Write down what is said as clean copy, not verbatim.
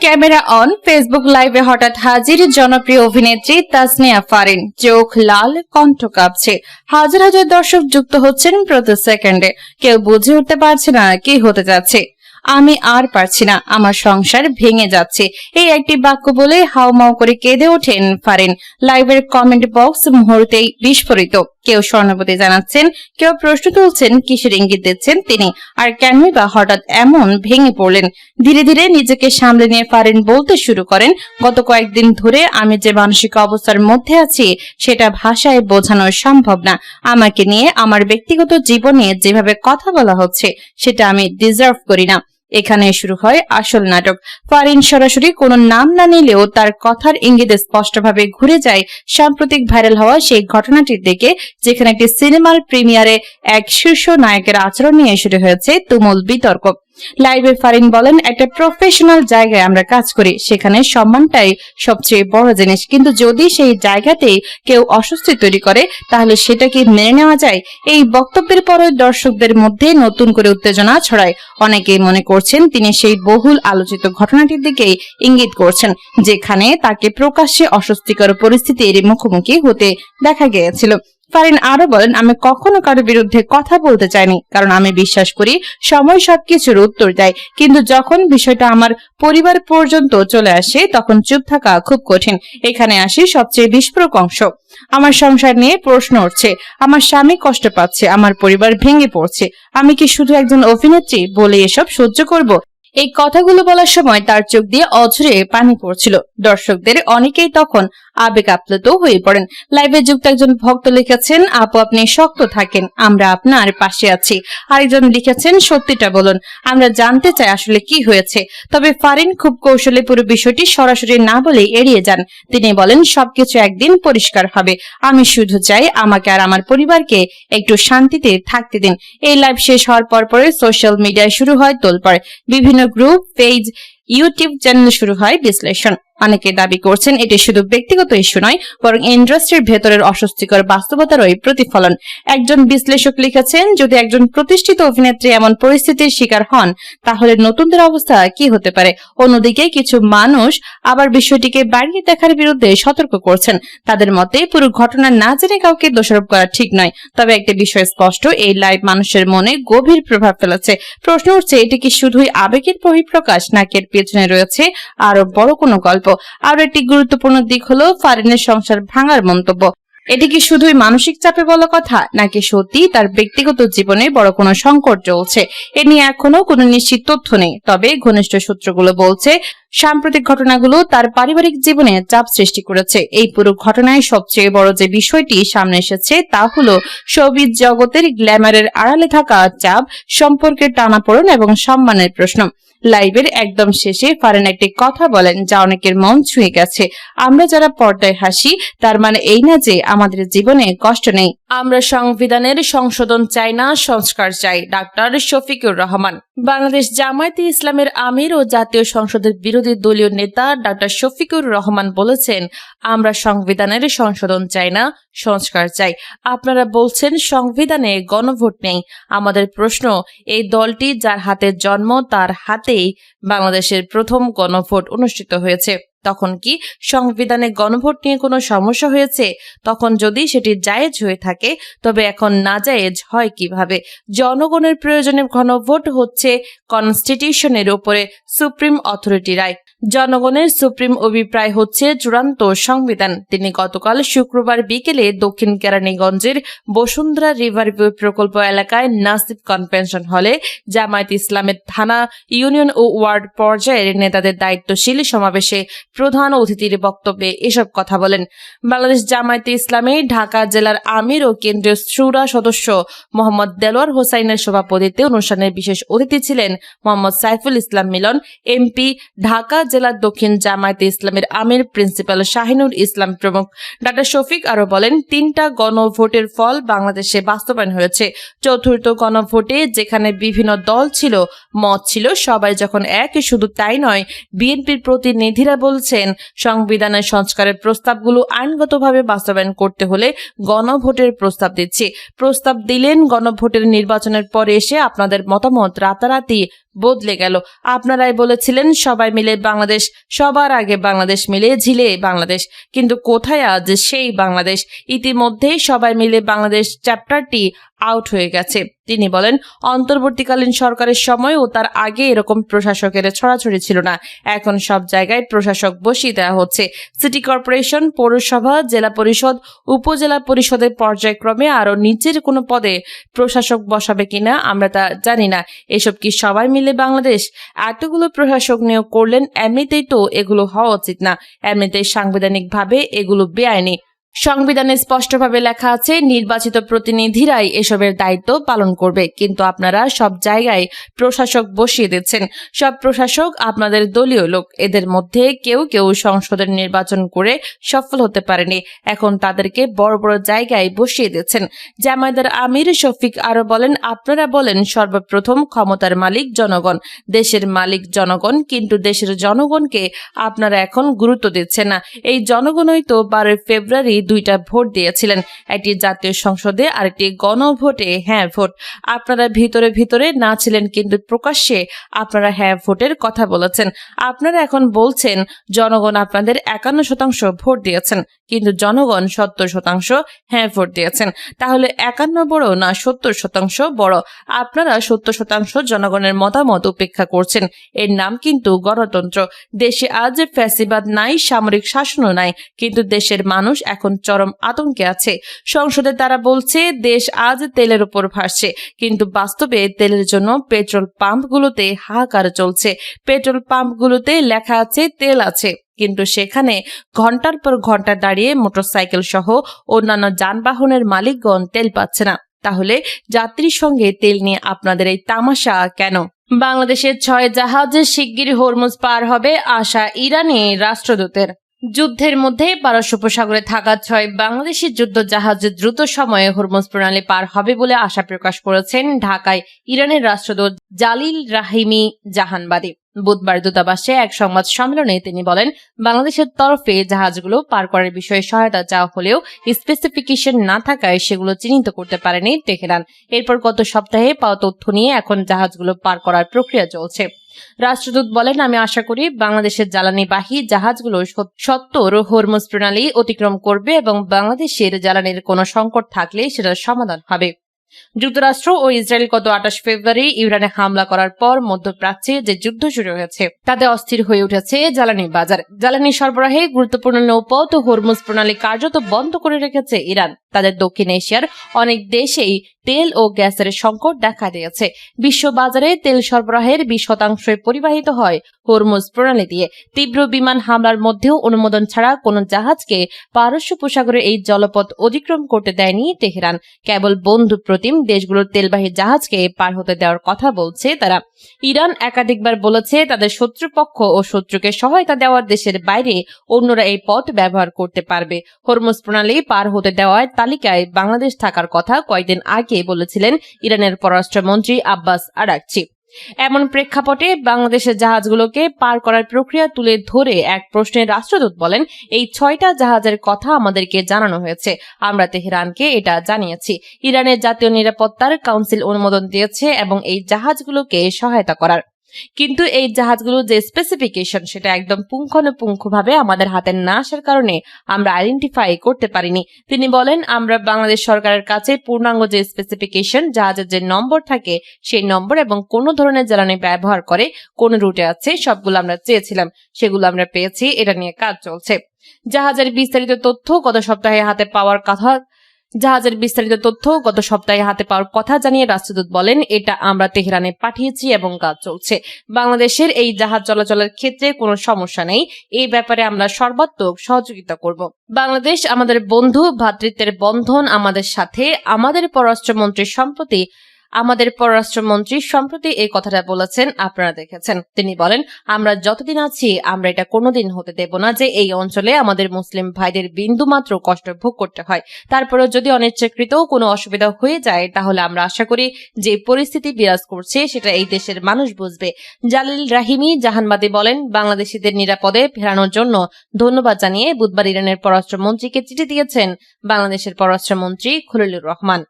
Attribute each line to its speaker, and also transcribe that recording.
Speaker 1: Camera on, Facebook লাইভে হঠাৎ হাজির জনপ্রিয় অভিনেত্রী তাসনিয়া ফারিন। চোখ লাল, কণ্ঠ কাঁপছে। হাজার হাজার দর্শক যুক্ত হচ্ছেন প্রতি সেকেন্ডে। কেউ বুঝে উঠতে পারছে না কি হতে যাচ্ছে। আমি আর পারছি না, আমার সংসার ভেঙে যাচ্ছে, এই একটি বাক্য বলে হাউমাউ করে কেঁদে ওঠেন ফারিন। লাইভের কমেন্ট বক্স মুহূর্তেই বিস্ফোরিত। কেউ সহানুভূতি জানাচ্ছেন, কেউ প্রশ্ন তুলছেন কিসের ইঙ্গিত দিচ্ছেন তিনি, আর কেনই বা হঠাৎ এমন ভেঙে পড়লেন। ধীরে ধীরে নিজেকে সামলে নিয়ে ফারিন বলতে শুরু করেন, গত কয়েকদিন ধরে আমি যে মানসিক অবস্থার মধ্যে আছি সেটা ভাষায় বোঝানো সম্ভব না। আমাকে নিয়ে, আমার ব্যক্তিগত জীবনে যেভাবে কথা বলা হচ্ছে সেটা আমি ডিজার্ভ করি না। এখানে শুরু হয় আসল নাটক। ফারিন সরাসরি কোনো নাম না নিলেও তার কথার ইঙ্গিতে স্পষ্টভাবে ঘুরে যায় সাম্প্রতিক ভাইরাল হওয়া সেই ঘটনাটির দিকে, যেখানে একটি সিনেমার প্রিমিয়ারে এক শীর্ষ নায়কের আচরণ নিয়ে শুরু হয়েছে তুমুল বিতর্ক। লাইভে ফারিন বলেন, একটা প্রফেশনাল জায়গায় আমরা কাজ করি, সেখানে সম্মানটাই সবচেয়ে বড় জিনিস। কিন্তু যদি সেই জায়গাতেই কেউ অস্বস্তি তৈরি করে তাহলে সেটা কি মেনে নেওয়া যায়? এই বক্তব্যের পরে দর্শকদের মধ্যে নতুন করে উত্তেজনা ছড়ায়। অনেকেই মনে করছেন তিনি সেই বহুল আলোচিত ঘটনাটির দিকেই ইঙ্গিত করছেন, যেখানে তাকে প্রকাশ্যে অস্বস্তিকর পরিস্থিতির মুখোমুখি হতে দেখা গিয়েছিল। ফারিন আরো বলেন, আমি কখনো কারো বিরুদ্ধে কথা বলতে চাইনি, কারণ আমি বিশ্বাস করি সময় সবকিছুর উত্তর দেয়। কিন্তু যখন বিষয়টা আমার পরিবার পর্যন্ত চলে আসে তখন চুপ থাকা খুব কঠিন। এখানে আসি সবচেয়ে বিস্ফোরক অংশ। আমার সংসার নিয়ে প্রশ্ন উঠছে, আমার স্বামী কষ্ট পাচ্ছে, আমার পরিবার ভেঙে পড়ছে। আমি কি শুধু একজন অভিনেত্রী বলে এসব সহ্য করব? এই কথাগুলো বলার সময় তার চোখ দিয়ে অঝরে পানি পড়ছিল। দর্শকদের অনেকেই তখন আবেগ আপ্লুত হয়ে পড়েন। লাইভে যুক্ত একজন ভক্ত লিখেছেন, আপু আপনি শক্ত থাকেন, আমরা আপনার পাশে আছি। আরেকজন লিখেছেন, সত্যিটা বলুন, আমরা জানতে চাই আসলে কি হয়েছে। তবে ফারিন খুব কৌশলে পুরো বিষয়টি সরাসরি না বলে এড়িয়ে যান। তিনি বলেন, সবকিছু একদিন পরিষ্কার হবে। আমি শুধু চাই আমাকে আর আমার পরিবারকে একটু শান্তিতে থাকতে দিন। এই লাইভ শেষ হওয়ার পরে সোশ্যাল মিডিয়ায় শুরু হয় তোলপাড়। বিভিন্ন গ্রুপ, পেজ, ইউটিউব চ্যানেলে শুরু হয় বিশ্লেষণ। অনেকে দাবি করছেন এটি শুধু ব্যক্তিগত ইস্যু নয়, বরং ইন্ডাস্ট্রির ভেতরের অস্বস্তিকর বাস্তবতারই প্রতিফলন। একজন বিশ্লেষক লিখেছেন, যদি একজন প্রতিষ্ঠিত অভিনেত্রী এমন পরিস্থিতির শিকার হন তাহলে নতুনদের অবস্থা কি হতে পারে। অন্যদিকে কিছু মানুষ আবার বিষয়টিকে বাড়িয়ে দেখার বিরুদ্ধে সতর্ক করছেন। তাদের মতে পুরো ঘটনা না জেনে কাউকে দোষারোপ করা ঠিক নয়। তবে একটা বিষয় স্পষ্ট, এই লাইভ মানুষের মনে গভীর প্রভাব ফেলেছে। প্রশ্ন উঠছে, এটি কি শুধুই আবেগের বহিঃপ্রকাশ, নাকি এর পেছনে রয়েছে আরো বড় কোনো গল্প? আরো একটি গুরুত্বপূর্ণ দিক হলো ফারিনের সংসার ভাঙার মন্তব্য। এটি কি শুধুই মানসিক চাপে বলা কথা, নাকি সত্যি তার ব্যক্তিগত জীবনে বড় কোনো সংকট চলছে? এ নিয়ে এখনো কোনো নিশ্চিত তথ্য নেই। তবে ঘনিষ্ঠ সূত্রগুলো বলছে সাম্প্রতিক ঘটনাগুলো তার পারিবারিক জীবনে চাপ সৃষ্টি করেছে। এই পুরো ঘটনায় সবচেয়ে বড় যে বিষয়টি সামনে এসেছে তা হলো শোবিজ জগতের গ্ল্যামারের আড়ালে থাকা চাপ, সম্পর্কের টানাপোড়েন এবং সম্মানের প্রশ্ন। লাইভের একদম শেষে ফারিন একটি কথা বলেন যা অনেকের মন ছুঁয়ে গেছে, আমরা যারা পর্দায় হাসি তার মানে এই না যে আমাদের জীবনে কষ্ট নেই। আমরা সংবিধানের সংশোধন চাই না, সংস্কার চাই। ডাক্তার শফিকুর রহমান। বাংলাদেশ জামায়াতে ইসলামের আমির ও জাতীয় সংসদের বিরোধী দলীয় নেতা ডাক্তার শফিকুর রহমান বলেছেন, আমরা সংবিধানের সংশোধন চাই না, সংস্কার চাই। আপনারা বলছেন সংবিধানে গণভোট নেই। আমাদের প্রশ্ন, এই দলটি যার হাতে জন্ম তার হাতেই বাংলাদেশের প্রথম গণভোট অনুষ্ঠিত হয়েছে। তখন কি সংবিধানে গণভোট নিয়ে কোনো সমস্যা হয়েছে? তখন যদি সেটি জায়েজ হয়ে থাকে তবে এখন নাজায়েজ হয় কিভাবে? জনগণের প্রয়োজনে গণভোট হচ্ছে কনস্টিটিউশনের উপরে সুপ্রিম অথরিটি রায়। জনগণের সুপ্রিম অভিপ্রায় হচ্ছে চূড়ান্ত সংবিধান। তিনি গতকাল শুক্রবার বিকেলে দক্ষিণ কেরানীগঞ্জের বসুন্ধরা রিভার ভিউ প্রকল্প এলাকায় নাসিব কনভেনশন হলে জামায়াত ইসলামের থানা, ইউনিয়ন ও ওয়ার্ড পর্যায়ের নেতাদের দায়িত্বশীল সমাবেশে প্রধান অতিথির বক্তব্যে এসব কথা বলেন। বাংলাদেশ জামায়াতে ইসলামী ঢাকা জেলার আমির ও কেন্দ্রীয় শুরা সদস্য মোহাম্মদ দেলোয়ার হোসাইনের সভাপতিত্বে অনুষ্ঠানের বিশেষ অতিথি ছিলেন মোহাম্মদ সাইফুল ইসলাম মিলন এমপি, ঢাকা জেলার দক্ষিণ জামায়াতে ইসলামের আমির প্রিন্সিপাল শাহিনুর ইসলাম প্রমুখ। ডাক্তার শফিক আরো বলেন, 3টা গণভোটের ফল বাংলাদেশে বাস্তবায়ন হয়েছে। চতুর্থ গণভোটে যেখানে বিভিন্ন দল ছিল, মত ছিল সবাই যখন এক, শুধু তাই নয়, বিএনপির প্রতিনিধিরা বলছেন সংবিধানের সংস্কারের প্রস্তাবগুলো আইনগতভাবে বাস্তবায়ন করতে হলে গণভোটের প্রস্তাব দিচ্ছি। প্রস্তাব দিলেন, গণভোটের নির্বাচনের পরে এসে আপনাদের মতামত রাতারাতি বদলে গেল। আপনারাই বলেছিলেন সবাই মিলে বাংলাদেশ, সবার আগে বাংলাদেশ মিলে ঝিলে বাংলাদেশ, কিন্তু কোথায় আজ সেই বাংলাদেশ? ইতিমধ্যেই সবাই মিলে বাংলাদেশ চ্যাপ্টারটি আউট হয়ে গেছে। তিনি বলেন, অন্তর্বর্তীকালীন সরকারের সময় ও তার আগে এরকম প্রশাসকের ছড়াছড়ি ছিল না। এখন সব জায়গায় প্রশাসক বসিয়ে দেওয়া হচ্ছে। সিটি কর্পোরেশন, পৌরসভা, জেলা পরিষদ, উপজেলা পরিষদের পর্যায়ক্রমে আরো নিচের কোনো পদে প্রশাসক বসাবে কিনা আমরা তা জানি না। এসব কি সবাই মিলে বাংলাদেশ? এতগুলো প্রশাসক নিয়োগ করলেন, এমনিতেই তো এগুলো হওয়া উচিত না। এমনিতেই সাংবিধানিকভাবে এগুলো বেআইনি। সংবিধানে স্পষ্টভাবে লেখা আছে নির্বাচিত প্রতিনিধিরাই এসবের দায়িত্ব পালন করবে, কিন্তু আপনারা সব জায়গায় প্রশাসক বসিয়ে দিচ্ছেন। সব প্রশাসক আপনাদের দলীয় লোক। এদের মধ্যে কেউ কেউ সংসদের নির্বাচন করে সফল হতে পারেনি, এখন তাদেরকে বড় বড় জায়গায় বসিয়ে দিচ্ছেন। জামায়াতের আমির শফিক আরো বলেন, আপনারা বলেন সর্বপ্রথম ক্ষমতার মালিক জনগণ, দেশের মালিক জনগণ, কিন্তু দেশের জনগণকে আপনারা এখন গুরুত্ব দিচ্ছেন না। এই জনগণই তো 12 ফেব্রুয়ারি দুইটা ভোট দিয়েছিলেন, একটি জাতীয় সংসদে আর একটি গণভোটে হ্যাঁ ভোট। আপনারা ভিতরে ভিতরে না ছিলেন, কিন্তু প্রকাশ্যে আপনারা হ্যাঁ ভোটের কথা বলেছেন। আপনারা এখন বলছেন জনগণ আপনাদের 51% ভোট দিয়েছেন, কিন্তু জনগণ 70% হ্যাঁ ভোট দিয়েছেন। তাহলে 51 বড় না 70% বড়? আপনারা 70% জনগণের মতামত উপেক্ষা করছেন। এর নাম কিন্তু গণতন্ত্র। দেশে আজ ফ্যাসিবাদ নাই, সামরিক শাসনও নাই, কিন্তু দেশের মানুষ এখন চরম আতঙ্কে আছে। সংসদে তারা বলছে দেশ আজ তেলের উপর ভাসছে, কিন্তু বাস্তবে তেলের জন্য পেট্রোল পাম্পগুলোতে হাহাকার চলছে। পেট্রোল পাম্পগুলোতে লেখা আছে তেল আছে, কিন্তু সেখানে ঘন্টার পর ঘন্টা দাঁড়িয়ে মোটরসাইকেল সহ অন্যান্য যানবাহনের মালিকগণ তেল পাচ্ছে না। তাহলে যাত্রীর সঙ্গে তেল নিয়ে আপনাদের এই তামাশা কেন? বাংলাদেশের 6 জাহাজ শিগগির হরমুজ পার হবে আশা ইরানি রাষ্ট্রদূতের। যুদ্ধের মধ্যে পারস্য উপসাগরে থাকা 6 বাংলাদেশি যুদ্ধ জাহাজ দ্রুত সময়ে হরমুজ প্রণালী পার হবে বলে আশা প্রকাশ করেছেন ঢাকায় ইরানের রাষ্ট্রদূত জালিল রাহিমি জাহানবাদী। বুধবার দূতাবাসে এক সংবাদ সম্মেলনে তিনি বলেন, বাংলাদেশের তরফে জাহাজগুলো পার করার বিষয়ে সহায়তা চাওয়া হলেও স্পেসিফিকেশন না থাকায় সেগুলো চিহ্নিত করতে পারেনি তেহরান। এরপর গত সপ্তাহে পাওয়া তথ্য নিয়ে এখন জাহাজগুলো পার করার প্রক্রিয়া চলছে। রাষ্ট্রদূত বলেন, আমি আশা করি বাংলাদেশের জ্বালানিবাহী জাহাজগুলো সত্তর হরমুজ প্রণালী অতিক্রম করবে এবং বাংলাদেশের জ্বালানির কোনো সংকট থাকলে সেটার সমাধান হবে। যুক্তরাষ্ট্র ও ইসরায়েল গত 28 ফেব্রুয়ারি ইরানে হামলা করার পর মধ্যপ্রাচ্যে যে যুদ্ধ শুরু হয়েছে তাতে অস্থির হয়ে উঠেছে জ্বালানি বাজার। জ্বালানি সরবরাহে গুরুত্বপূর্ণ নৌপথ ও হরমুজ প্রণালী কার্যত বন্ধ করে রেখেছে ইরান। তাদের দক্ষিণ এশিয়ার অনেক দেশেই তেল ও গ্যাসের সংকট দেখা দিয়েছে। বিশ্ব বাজারে তেল সরবরাহের 20% পরিবাহিত হয় হরমুজ প্রণালী দিয়ে। তীব্র বিমান হামলার মধ্যেও অনুমোদন ছাড়া কোনো জাহাজকে পারস্য উপসাগরে এই জলপথ অতিক্রম করতে দেয়নি তেহরান। কেবল বন্ধু প্রতিম দেশগুলোর তেলবাহী জাহাজকে পার হতে দেওয়ার কথা বলছে তারা। ইরান একাধিকবার বলেছে তাদের শত্রুপক্ষ ও শত্রুকে সহায়তা দেওয়ার দেশের বাইরে অন্যরা এই পথ ব্যবহার করতে পারবে। হরমুজ প্রণালী পার হতে দেওয়ার তালিকায় বাংলাদেশ থাকার কথা কয়েকদিন আগে বলেছিলেন ইরানের পররাষ্ট্রমন্ত্রী আব্বাস আরাকচি। এমন প্রেক্ষাপটে বাংলাদেশের জাহাজগুলোকে পার করার প্রক্রিয়া তুলে ধরে এক প্রশ্নে রাষ্ট্রদূত বলেন, এই 6টা জাহাজের কথা আমাদেরকে জানানো হয়েছে, আমরা তেহরানকে এটা জানিয়েছি। ইরানের জাতীয় নিরাপত্তার কাউন্সিল অনুমোদন দিয়েছে এবং এই জাহাজগুলোকে সহায়তা করার, কিন্তু এই জাহাজগুলো যে স্পেসিফিকেশন সেটা একদম পুঙ্খানুপুঙ্খভাবে আমাদের হাতে না আসার কারণে আমরা আইডেন্টিফাই করতে পারিনি। তিনি বলেন, আমরা বাংলাদেশ সরকারের কাছে পূর্ণাঙ্গ যে স্পেসিফিকেশন, জাহাজের যে নম্বর থাকে সেই নম্বর এবং কোন ধরনের জ্বালানি ব্যবহার করে কোন রুটে আছে সবগুলো আমরা চেয়েছিলাম, সেগুলো আমরা পেয়েছি। এটা নিয়ে কাজ চলছে। জাহাজের বিস্তারিত তথ্য গত সপ্তাহে হাতে পাওয়ার কথা জানিয়ে রাষ্ট্রদূত বলেন, এটা আমরা তেহরানে পাঠিয়েছি এবং কাজ চলছে। বাংলাদেশের এই জাহাজ চলাচলের ক্ষেত্রে কোনো সমস্যা নেই, এই ব্যাপারে আমরা সর্বাত্মক সহযোগিতা করব। বাংলাদেশ আমাদের বন্ধু, ভ্রাতৃত্বের বন্ধন আমাদের সাথে। আমাদের পররাষ্ট্রমন্ত্রী সম্প্রতি এই কথাটা বলেছেন, আপনারা দেখেছেন। তিনি বলেন, আমরা যতদিন আছি আমরা এটা কোনোদিন হতে দেব না যে এই অঞ্চলে আমাদের মুসলিম ভাইদের বিন্দুমাত্র কষ্ট ভোগ করতে হয়। তারপরেও যদি অনিচ্ছাকৃত কোনো অসুবিধা হয়ে যায় তাহলে আমরা আশা করি যে পরিস্থিতি বিরাজ করছে সেটা এই দেশের মানুষ বুঝবে। জালিল রাহিমি জাহানবাদী বলেন, বাংলাদেশিদের নিরাপদে ফেরানোর জন্য ধন্যবাদ জানিয়ে বুধবার ইরানের পররাষ্ট্রমন্ত্রীকে চিঠি দিয়েছেন বাংলাদেশের পররাষ্ট্রমন্ত্রী খলিলুর রহমান।